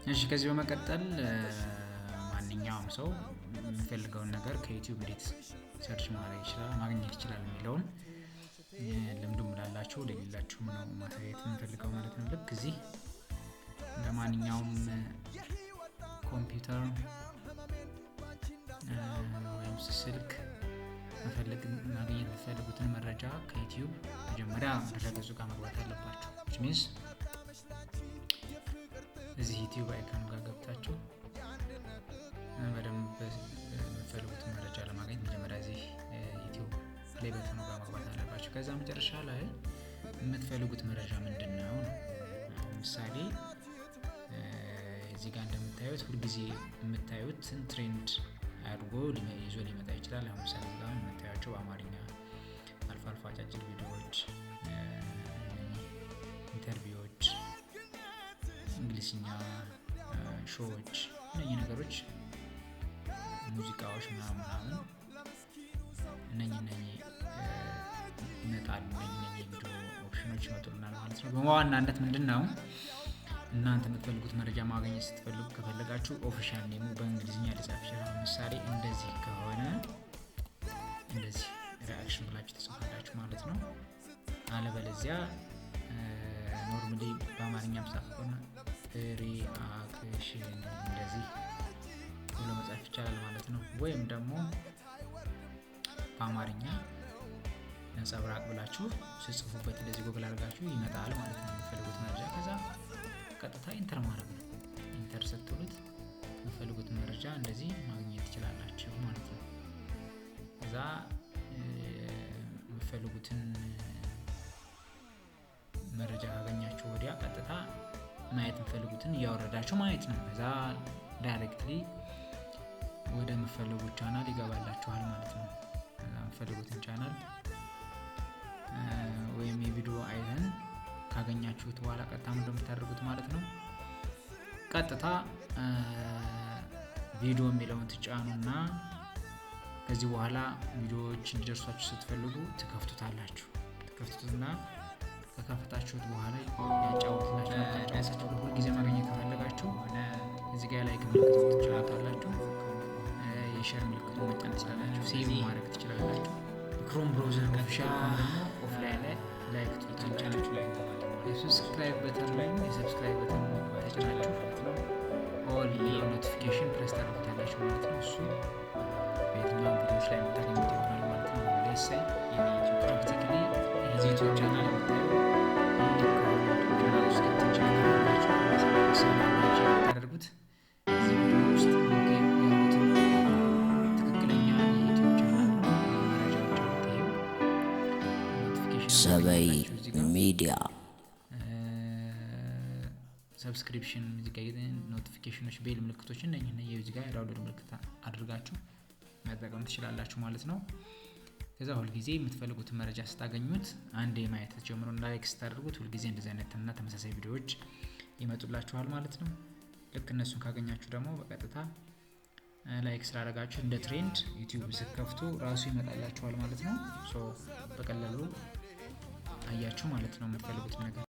እሺ ከዚህ በመቀጠል ማንኛውም ሰው የሚፈልገውን ነገር ከዩቲዩብ እንዴት ሰርች ማግኘት ይችላል የሚለውን ልምዱም ላላችሁ ለሌላችሁም ነው ማሳየት የምፈልገው ማለት ነው። ልክ እዚህ ለማንኛውም ኮምፒውተር ወይም ስልክ ማግኘት የምትፈልጉትን መረጃ ከዩቲዩብ መጀመሪያ ድረገጹ ጋር መግባት አለባችሁ። which means እዚህ ዩቲዩብ አይካን ጋር ገብታችሁ በደንብ የምትፈልጉትን መረጃ ለማግኘት መጀመሪያ እዚህ ዩቲዩብ ፕሌይ በተኑ ጋር መግባት አለባችሁ። ከዛ መጨረሻ ላይ የምትፈልጉት መረጃ ምንድነው ነው። ለምሳሌ እዚህ ጋር እንደምታዩት ሁልጊዜ የምታዩት ትሬንድ አድርጎ ይዞ ሊመጣ ይችላል። አሁን ለምሳሌ እዚህ ጋር የምታዩቸው በአማርኛ አልፎ አልፎ አጫጭር ቪዲዮዎች፣ ኢንተርቪዎች፣ እንግሊዝኛ ሾዎች፣ እነኚህ ነገሮች ሙዚቃዎች ምናምን እነኚህ ይመጣሉ። እነኚህ ቪዲዮ ኦፕሽኖች ይመጡልናል ማለት ነው። በዋናነት ምንድነው እናንተ የምትፈልጉት መረጃ ማግኘት ስትፈልጉ ከፈለጋችሁ ኦፊሻል ኔሙ በእንግሊዝኛ ሊጻፍ ይችላል። ለምሳሌ እንደዚህ ከሆነ እንደዚህ ሪአክሽን ብላችሁ ተጽፋላችሁ ማለት ነው። አለበለዚያ ኖርማሊ በአማርኛም ጻፍ ከሆነ ሪአክሽን እንደዚህ ብሎ መጻፍ ይቻላል ማለት ነው። ወይም ደግሞ በአማርኛ ነጸብራቅ ብላችሁ ስጽፉበት እንደዚህ ጎግል አድርጋችሁ ይመጣል ማለት ነው የምትፈልጉት መረጃ። ከዛ ቀጥታ ኢንተር ማድረግ ነው። ኢንተር ስትሉት የምትፈልጉት መረጃ እንደዚህ ማግኘት ትችላላችሁ ማለት ነው። ከዛ የምትፈልጉትን መረጃ ካገኛችሁ ወዲያ ቀጥታ ማየት የምትፈልጉትን እያወረዳችሁ ማየት ነው። ከዛ ዳይሬክትሊ ወደ የምትፈልጉት ቻናል ይገባላችኋል ማለት ነው። ከዛ የምትፈልጉትን ቻናል ወይም የቪዲዮ አይተን ካገኛችሁት በኋላ ቀጥታ ምን እንደምታደርጉት ማለት ነው። ቀጥታ ቪዲዮ የሚለውን ትጫኑና ከዚህ በኋላ ቪዲዮዎች እንዲደርሷችሁ ስትፈልጉ ትከፍቱታላችሁ። ትከፍቱትና ከከፈታችሁት በኋላ ያጫውትላችሁ። ሁሉ ጊዜ ማግኘት ከፈለጋችሁ እዚህ ጋር ላይ ምልክቱን ትጫኑታላችሁ። የሼር ምልክቱን መጫን ትችላላችሁ። ሴቭ ማድረግ ትችላላችሁ። ክሮም ብራውዘር ኦፊሻል ደግሞ ኦፍላይን ላይ ላይክ ትጫናችሁ። የሰብስክራይብ በተን ላይ የሰብስክራይብ በተን ተጭናችሁ ኦል ኖቲፊኬሽን ፕሬስ ታደርጉታላችሁ ማለት ነው። እሱ በየትኛውም ቪዲዮዎች ላይ የምታገኙት ይሆናል ማለት ነው። ሌትስ ሴይ የዩቲዩብ ፕራክቲካሊ የዚህ ዩቲዩብ ቻናል የምታዩ ቻናል ውስጥ ታደርጉት እዚህ ቪዲዮ ውስጥ ያሉትን ትክክለኛ የዩቲዩብ ቻናል መረጃዎች አሉ። ኖቲፊኬሽን ሰበይ ሚዲያ ሰብስክሪፕሽን እዚህ ጋር ኖቲፊኬሽኖች ቤል ምልክቶች እነኚህ እዚህ ጋር ዳውንሎድ ምልክት አድርጋችሁ መጠቀም ትችላላችሁ ማለት ነው። ከዛ ሁሉ ጊዜ የምትፈልጉትን መረጃ ስታገኙት አንዴ ማየት ጀምሩና ላይክ ስታደርጉት ሁሉ ጊዜ እንደዚህ አይነትና ተመሳሳይ ቪዲዮዎች ይመጡላችኋል ማለት ነው። ልክ እነሱን ካገኛችሁ ደግሞ በቀጥታ ላይክ ስላደረጋችሁ እንደ ትሬንድ ዩቲዩብ ስትከፍቱ ራሱ ይመጣላችኋል ማለት ነው። ሶ በቀላሉ አያችሁ ማለት ነው የምትፈልጉት ነገር